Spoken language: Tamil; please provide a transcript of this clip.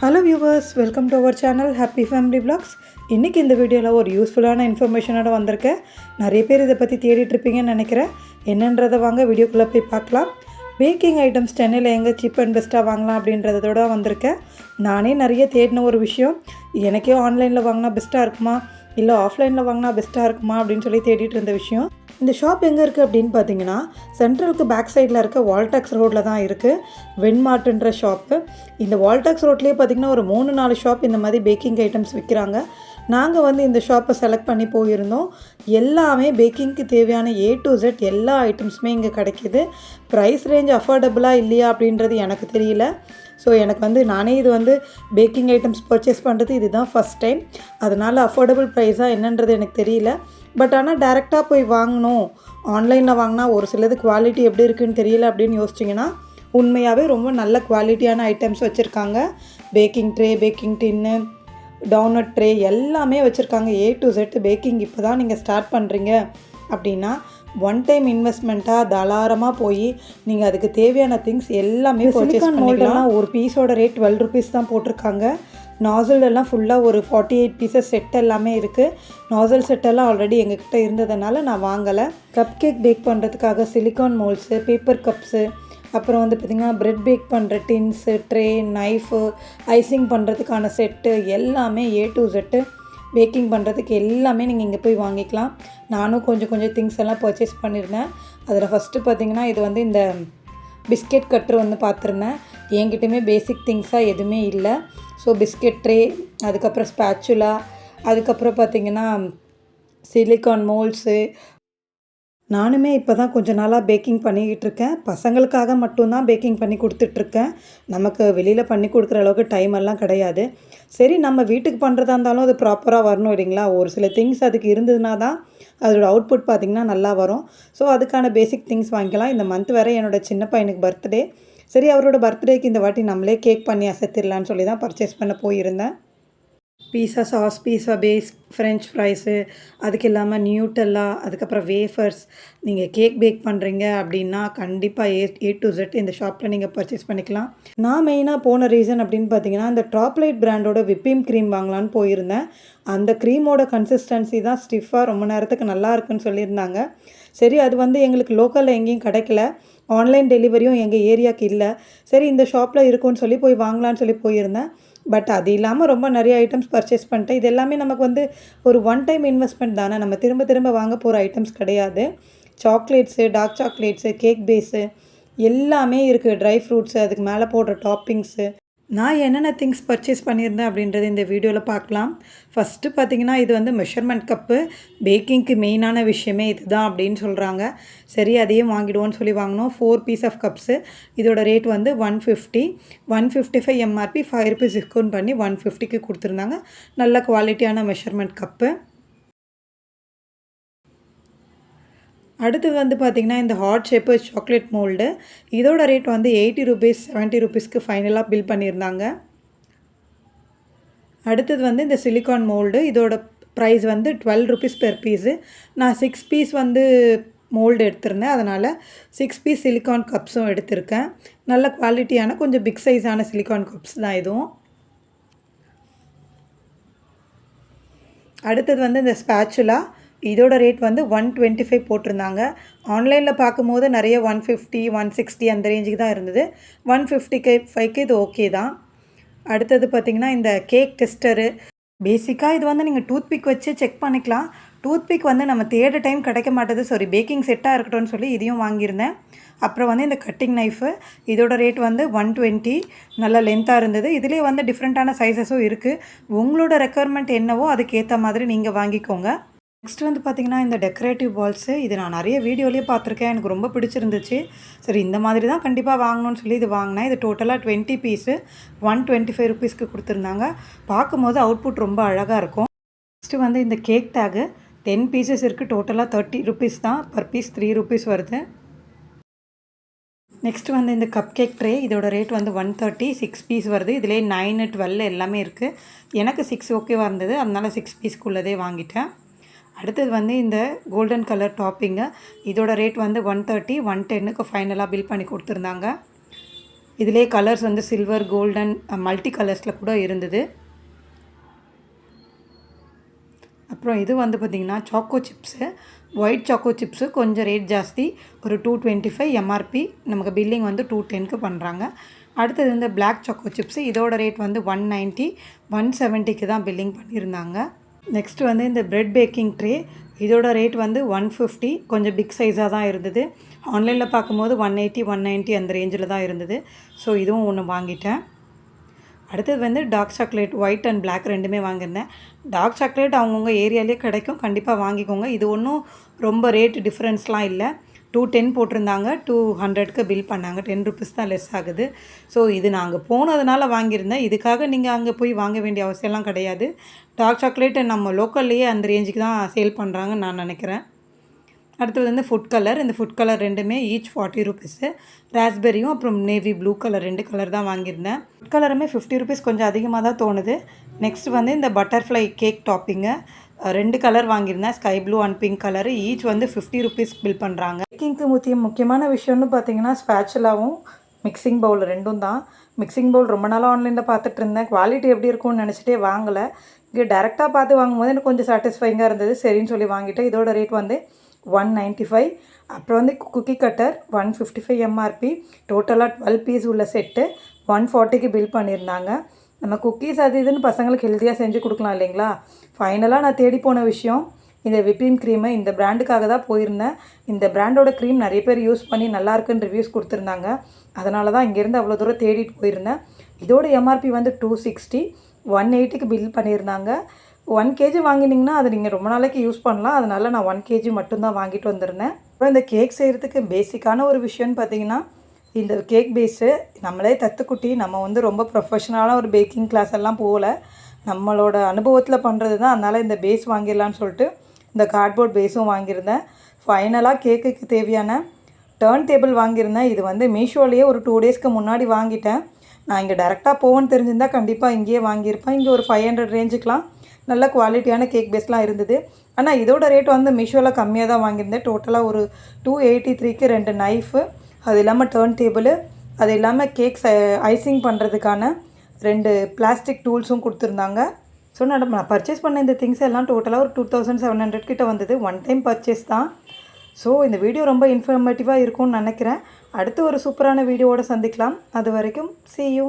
Hello viewers, welcome to our channel happy family vlogs. இன்றைக்கி இந்த வீடியோவில் ஒரு யூஸ்ஃபுல்லான இன்ஃபர்மேஷனோட வந்திருக்கேன். நிறைய பேர் இதை பற்றி தேடிட்டுருப்பீங்கன்னு நினைக்கிறேன். என்னன்றதை வாங்க வீடியோக்குள்ளே போய் பார்க்கலாம். பேக்கிங் ஐட்டம்ஸ் சென்னையில் எங்கே சீப் அண்ட் பெஸ்ட்டாக வாங்கலாம் அப்படின்றதோட வந்திருக்கேன். நானே நிறைய தேடின ஒரு விஷயம், எனக்கே ஆன்லைனில் வாங்கினா பெஸ்ட்டாக இருக்குமா இல்லை ஆஃப்லைனில் வாங்கினா பெஸ்ட்டாக இருக்குமா அப்படின்னு சொல்லி தேடிட்டு இருந்த விஷயம். இந்த ஷாப் எங்கே இருக்குது அப்படின்னு பார்த்தீங்கன்னா, சென்ட்ரலுக்கு பேக் சைடில் இருக்க வால்டாக்ஸ் ரோட்டில் தான் இருக்குது. வென்மார்ட்ன்ற ஷாப்பு. இந்த வால்டாக்ஸ் ரோட்லேயே பார்த்திங்கன்னா ஒரு 3-4 ஷாப் இந்த மாதிரி பேக்கிங் ஐட்டம்ஸ் விற்கிறாங்க. நாங்கள் இந்த ஷாப்பை செலக்ட் பண்ணி போயிருந்தோம். எல்லாமே பேக்கிங்க்கு தேவையான A to Z எல்லா ஐட்டம்ஸுமே இங்கே கிடைக்கிது. ப்ரைஸ் ரேஞ்ச் அஃபோர்டபுளாக இல்லையா அப்படின்றது எனக்கு தெரியல. ஸோ எனக்கு நானே இது பேக்கிங் ஐட்டம்ஸ் பர்ச்சேஸ் பண்ணுறது இதுதான் ஃபஸ்ட் டைம். அதனால் அஃபோர்டபுள் ப்ரைஸாக என்னன்றது எனக்கு தெரியல. பட் ஆனால் டேரெக்டாக போய் வாங்கணும், ஆன்லைனில் வாங்கினா ஒரு சிலது குவாலிட்டி எப்படி இருக்குதுன்னு தெரியல அப்படின்னு யோசிச்சிங்கன்னா, உண்மையாகவே ரொம்ப நல்ல குவாலிட்டியான ஐட்டம்ஸ் வச்சுருக்காங்க. பேக்கிங் ட்ரே, பேக்கிங் டின்னு, டவுனட் ட்ரே எல்லாமே வச்சுருக்காங்க. A to Z பேக்கிங் இப்போ தான் நீங்கள் ஸ்டார்ட் பண்ணுறீங்க அப்படின்னா ஒன் டைம் இன்வெஸ்ட்மெண்ட்டாக தாராளமாக போய் நீங்கள் அதுக்கு தேவையான திங்ஸ் எல்லாமே பர்ச்சேஸ் பண்ணிக்கலாம். ஒரு பீஸோட ரேட் 12 rupees தான் போட்டிருக்காங்க. நாசல் எல்லாம் ஃபுல்லாக ஒரு 48 pieces செட் எல்லாமே இருக்குது. நாசல் செட்டெல்லாம் ஆல்ரெடி எங்ககிட்ட இருந்ததுனால நான் வாங்கலை. கப் கேக் பேக் பண்ணுறதுக்காக சிலிக்கான் மோல்ஸு, பேப்பர் கப்ஸு, அப்புறம் பார்த்திங்கன்னா ப்ரெட் பேக் பண்ணுற டின்ஸு, ட்ரே, நைஃபு, ஐசிங் பண்ணுறதுக்கான செட்டு எல்லாமே A to Z பேக்கிங் பண்ணுறதுக்கு எல்லாமே நீங்கள் இங்கே போய் வாங்கிக்கலாம். நானும் கொஞ்சம் திங்ஸ் எல்லாம் பர்ச்சேஸ் பண்ணியிருந்தேன். அதில் ஃபஸ்ட்டு பார்த்திங்கன்னா இது இந்த பிஸ்கெட் கட்ரு பார்த்துருந்தேன். என்கிட்டயுமே பேசிக் திங்ஸாக எதுவுமே இல்லை. ஸோ பிஸ்கெட் ட்ரே, அதுக்கப்புறம் ஸ்பேச்சுலா, அதுக்கப்புறம் பார்த்திங்கன்னா சிலிக்கான் மோல்ஸு. நானுமே இப்போ தான் கொஞ்ச நாளாக பேக்கிங் பண்ணிக்கிட்டு இருக்கேன். பசங்களுக்காக மட்டும்தான் பேக்கிங் பண்ணி கொடுத்துட்ருக்கேன். நமக்கு வெளியில் பண்ணி கொடுக்குற அளவுக்கு டைம் எல்லாம் கிடையாது. சரி, நம்ம வீட்டுக்கு பண்ணுறதா இருந்தாலும் அது ப்ராப்பராக வரணும் இல்லைங்களா? ஒரு சில திங்ஸ் அதுக்கு இருந்ததுனா தான் அதோடய அவுட்புட் பார்த்திங்கன்னா நல்லா வரும். ஸோ அதுக்கான பேசிக் திங்ஸ் வாங்கிக்கலாம். இந்த மந்த் வேறு என்னோடய சின்ன பையனுக்கு பர்த்டே. சரி, அவரோட பர்த்டேக்கு இந்த வாட்டி நம்மளே கேக் பண்ணி அசத்திடலான்னு சொல்லி தான் பர்ச்சேஸ் பண்ண போயிருந்தேன். Pizza sauce, pizza base, French fries, அதுக்கு இல்லாமல் நியூட்டெல்லா, அதுக்கப்புறம் வேஃபர்ஸ். நீங்கள் கேக் பேக் பண்ணுறீங்க அப்படின்னா கண்டிப்பாக A to Z இந்த ஷாப்பில் நீங்கள் பர்ச்சேஸ் பண்ணிக்கலாம். நான் மெயினாக போன ரீசன் அப்படின்னு பார்த்தீங்கன்னா, இந்த டாப்லைட் பிராண்டோட விப்பிங் க்ரீம் வாங்கலான்னு போயிருந்தேன். அந்த க்ரீமோட கன்சிஸ்டன்சி தான் ஸ்டிஃபாக ரொம்ப நேரத்துக்கு நல்லா இருக்குன்னு சொல்லியிருந்தாங்க. சரி, அது எங்களுக்கு லோக்கலில் எங்கேயும் கிடைக்கல. ஆன்லைன் டெலிவரியும் எங்கள் ஏரியாவுக்கு இல்லை. சரி, இந்த ஷாப்பில் இருக்குன்னு சொல்லி போய் வாங்கலான்னு சொல்லி போயிருந்தேன். பட் அது இல்லாமல் ரொம்ப நிறைய ஐட்டம்ஸ் பர்ச்சேஸ் பண்ணிட்டேன். இது எல்லாமே நமக்கு ஒரு ஒன் டைம் இன்வெஸ்ட்மெண்ட் தானே. நம்ம திரும்ப திரும்ப வாங்க போகிற ஐட்டம்ஸ் கிடையாது. Chocolates, dark chocolates, cake base எல்லாமே இருக்குது. ட்ரை ஃப்ரூட்ஸு, அதுக்கு மேலே போடுற டாப்பிங்ஸு. நான் என்னென்ன திங்ஸ் பர்ச்சேஸ் பண்ணியிருந்தேன் அப்படின்றது இந்த வீடியோவில் பார்க்கலாம். ஃபஸ்ட்டு பார்த்திங்கன்னா இது மெஷர்மெண்ட் கப்பு. பேக்கிங்க்கு மெயினான விஷயமே இது தான் அப்படின்னு சொல்கிறாங்க. சரி, அதையும் வாங்கிடுவோன்னு சொல்லி வாங்கினோம். 4 பீஸ் ஆஃப் கப்ஸு. இதோட ரேட் 150, 155 MRP, 5 rupees டிஸ்கவுண்ட் பண்ணி 150க்கு கொடுத்துருந்தாங்க. நல்ல குவாலிட்டியான மெஷர்மெண்ட் கப்பு. அடுத்து பார்த்திங்கன்னா இந்த ஹார்ட் ஷேப்பு சாக்லேட் மோல்டு. இதோட ரேட் 80 rupees, 70 rupeesக்கு ஃபைனலாக பில் பண்ணியிருந்தாங்க. அடுத்தது இந்த சிலிக்கான் மோல்டு. இதோட ப்ரைஸ் 12 rupees பெர் பீஸு. நான் 6 பீஸ் மோல்டு எடுத்திருந்தேன். அதனால் 6 பீஸ் சிலிக்கான் கப்ஸும் எடுத்திருக்கேன். நல்ல குவாலிட்டியான கொஞ்சம் பிக் சைஸான சிலிக்கான் கப்ஸ் தான் இதுவும். அடுத்தது இந்த ஸ்பேச்சுலா. இதோட ரேட் 125 போட்டிருந்தாங்க. ஆன்லைனில் பார்க்கும்போது நிறைய 150, 160 அந்த ரேஞ்சுக்கு தான் இருந்தது. 155க்கு இது ஓகே தான். அடுத்தது பார்த்திங்கன்னா இந்த கேக் டெஸ்டரு. பேசிக்காக இது நீங்கள் டூத் பிக் வச்சு செக் பண்ணிக்கலாம். டூத் பிக் நம்ம தேட டைம் கிடைக்க மாட்டேது. சாரி, பேக்கிங் செட்டாக இருக்கட்டும்னு சொல்லி இதையும் வாங்கியிருந்தேன். அப்புறம் இந்த கட்டிங் நைஃபு. இதோட ரேட் 120. நல்ல லென்த்தாக இருந்தது. இதுலேயே டிஃப்ரெண்ட்டான சைஸஸும் இருக்குது. உங்களோட ரெக்குயர்மெண்ட் என்னவோ அதுக்கேற்ற மாதிரி நீங்கள் வாங்கிக்கோங்க. நெக்ஸ்ட் பார்த்திங்கன்னா இந்த டெக்கரேட்டிவ் பால்ஸு. இது நான் நிறைய வீடியோலேயே பார்த்துருக்கேன். எனக்கு ரொம்ப பிடிச்சிருந்துச்சு. சரி, இந்த மாதிரி தான் கண்டிப்பாக வாங்கணும்னு சொல்லி இது வாங்கினேன். இது டோட்டலாக 20 பீஸு 125 rupeesக்கு கொடுத்துருந்தாங்க. பார்க்கும்போது அவுட்புட் ரொம்ப அழகாக இருக்கும். நெக்ஸ்ட்டு இந்த கேக் டேகு 10 பீசஸ் இருக்குது. டோட்டலாக 30 rupees தான். பர் பீஸ் 3 rupees வருது. நெக்ஸ்ட்டு இந்த கப் கேக் ட்ரே. இதோட ரேட் 130, 6 பீஸ் வருது. இதிலே 9, 12 எல்லாமே இருக்குது. எனக்கு 6 ஓகேவாக இருந்தது. அதனால் 6 பீஸ்க்குள்ளதே வாங்கிட்டேன். அடுத்தது இந்த கோல்டன் கலர் டாப்பிங்கு. இதோட ரேட் 130, 110க்கு ஃபைனலாக பில் பண்ணி கொடுத்துருந்தாங்க. இதிலே கலர்ஸ் வந்து சில்வர், கோல்டன், மல்டி கலர்ஸில் கூட இருந்தது. அப்புறம் இது வந்து பார்த்திங்கன்னா choco chips, white choco chips கொஞ்சம் ரேட் ஜாஸ்தி, ஒரு 225 எம்ஆர்பி. நமக்கு பில்லிங் வந்து 210க்கு பண்ணுறாங்க. அடுத்தது இந்த பிளாக் சாக்கோ சிப்ஸு, இதோட ரேட் வந்து 190, 170க்கு தான் பில்லிங் பண்ணியிருந்தாங்க. நெக்ஸ்ட்டு வந்து இந்த பிரெட் பேக்கிங் ட்ரே, இதோட ரேட் வந்து 150, கொஞ்சம் பிக் சைஸாக தான் இருந்தது. ஆன்லைனில் பார்க்கும்போது 180, 190 அந்த ரேஞ்சில் தான் இருந்தது. ஸோ இதுவும் ஒன்று வாங்கிட்டேன். அடுத்தது வந்து dark chocolate white and black ரெண்டுமே வாங்கியிருந்தேன். டார்க் சாக்லேட் அவங்கவுங்க ஏரியாலே கிடைக்கும், கண்டிப்பாக வாங்கிக்கோங்க. இது ஒன்றும் ரொம்ப ரேட் டிஃப்ரென்ஸ்லாம் இல்லை. 210 போட்டிருந்தாங்க, 200க்கு பில் பண்ணாங்க. 10 ருபீஸ் தான் லெஸ் ஆகுது. ஸோ இது நாங்கள் போனதுனால வாங்கியிருந்தேன். இதுக்காக நீங்கள் அங்கே போய் வாங்க வேண்டிய அவசியம்லாம் கிடையாது. டார்க் சாக்லேட்டு நம்ம லோக்கல்லையே அந்த ரேஞ்சுக்கு தான் சேல் பண்ணுறாங்கன்னு நான் நினைக்கிறேன். அடுத்தது வந்து ஃபுட் கலர், இந்த ஃபுட் கலர் ரெண்டுமே ஈச் 40 ருபீஸு. ராஸ்பெரியும் அப்புறம் நேவி ப்ளூ கலர் 2 கலர் தான் வாங்கியிருந்தேன். ஃபுட் கலருமே 50 ருபீஸ் கொஞ்சம் அதிகமாக தான் தோணுது. நெக்ஸ்ட் வந்து இந்த பட்டர்ஃப்ளை கேக் டாப்பிங்கு 2 கலர் வாங்கியிருந்தேன், sky blue and pink colour. Each வந்து 50 ருபீஸ் பில் பண்ணுறாங்க. பேக்கிங்க்கு முக்கியமான விஷயம்னு பார்த்தீங்கன்னா ஸ்பேச்சுலாவும் மிக்சிங் பவுல் ரெண்டும் தான். மிக்சிங் பவுல் ரொம்ப நாளாக ஆன்லைனில் பார்த்துட்டு இருந்தேன், குவாலிட்டி எப்படி இருக்கும்னு நினச்சிட்டே வாங்கலை. இங்கே டேரெக்டாக பார்த்து வாங்கும்போது எனக்கு கொஞ்சம் சாட்டிஸ்ஃபைங்காக இருந்தது, சரின்னு சொல்லி வாங்கிட்டேன். இதோட ரேட் வந்து 195. அப்புறம் வந்து குக்கி கட்டர் 155 எம்ஆர்பி. டோட்டலாக 12 பீஸ் உள்ள செட்டு 140க்கு பில் பண்ணியிருந்தாங்க. நம்ம குக்கீஸ் அது இதுன்னு பசங்களுக்கு ஹெல்த்தியாக செஞ்சு கொடுக்கலாம் இல்லைங்களா. ஃபைனலாக நான் தேடி போன விஷயம் இந்த விப்பிங் க்ரீமு. இந்த பிராண்டுக்காக தான் போயிருந்தேன். இந்த பிராண்டோட க்ரீம் நிறைய பேர் யூஸ் பண்ணி நல்லாயிருக்குன்னு ரிவ்யூஸ் கொடுத்துருந்தாங்க. அதனால தான் இங்கேருந்து அவ்வளோ தூரம் தேடிட்டு போயிருந்தேன். இதோட எம்ஆர்பி வந்து 260, 180க்கு பில் பண்ணியிருந்தாங்க. 1 கேஜி வாங்கினீங்கன்னா அது நீங்கள் ரொம்ப நாளைக்கு யூஸ் பண்ணலாம். அதனால் நான் 1 கேஜி மட்டும்தான் வாங்கிட்டு வந்திருந்தேன். அப்புறம் இந்த கேக் செய்கிறதுக்கு பேசிக்கான ஒரு விஷயம்னு பார்த்தீங்கன்னா இந்த கேக் பேஸு நம்மளே தத்துக்குட்டி. நம்ம வந்து ரொம்ப ப்ரொஃபஷனலான ஒரு பேக்கிங் கிளாஸ் எல்லாம் போகல, நம்மளோட அனுபவத்தில் பண்ணுறது தான். அதனால் இந்த பேஸ் வாங்கிடலான்னு சொல்லிட்டு இந்த கார்ட்போர்ட் பேஸும் வாங்கியிருந்தேன். ஃபைனலாக கேக்குக்கு தேவையான டர்ன் டேபிள் வாங்கியிருந்தேன். இது வந்து மீஷோலேயே ஒரு 2 டேஸ்க்கு முன்னாடி வாங்கிட்டேன். நான் இங்கே டேரெக்டாக போவேன்னு தெரிஞ்சிருந்தால் கண்டிப்பாக இங்கேயே வாங்கியிருப்பேன். இங்கே ஒரு 500 ரேஞ்சுக்கெலாம் நல்ல குவாலிட்டியான கேக் பேஸ்லாம் இருந்தது. ஆனால் இதோட ரேட் வந்து மீஷோவில் கம்மியாக தான் வாங்கியிருந்தேன். டோட்டலாக ஒரு 283க்கு 2 நைஃபு, அது இல்லாமல் டர்ன் டேபிள், அது இல்லாமல் கேக் ஐசிங் பண்ணுறதுக்கான 2 பிளாஸ்டிக் டூல்ஸும் கொடுத்துருந்தாங்க. ஸோ நான் பர்ச்சேஸ் பண்ண இந்த திங்ஸ் எல்லாம் டோட்டலாக ஒரு 2700 கிட்ட வந்தது. ஒன் டைம் பர்ச்சேஸ் தான். ஸோ இந்த வீடியோ ரொம்ப இன்ஃபர்மேட்டிவாக இருக்கும்னு நினைக்கிறேன். அடுத்து ஒரு சூப்பரான வீடியோவோடு சந்திக்கலாம். அது வரைக்கும் see you.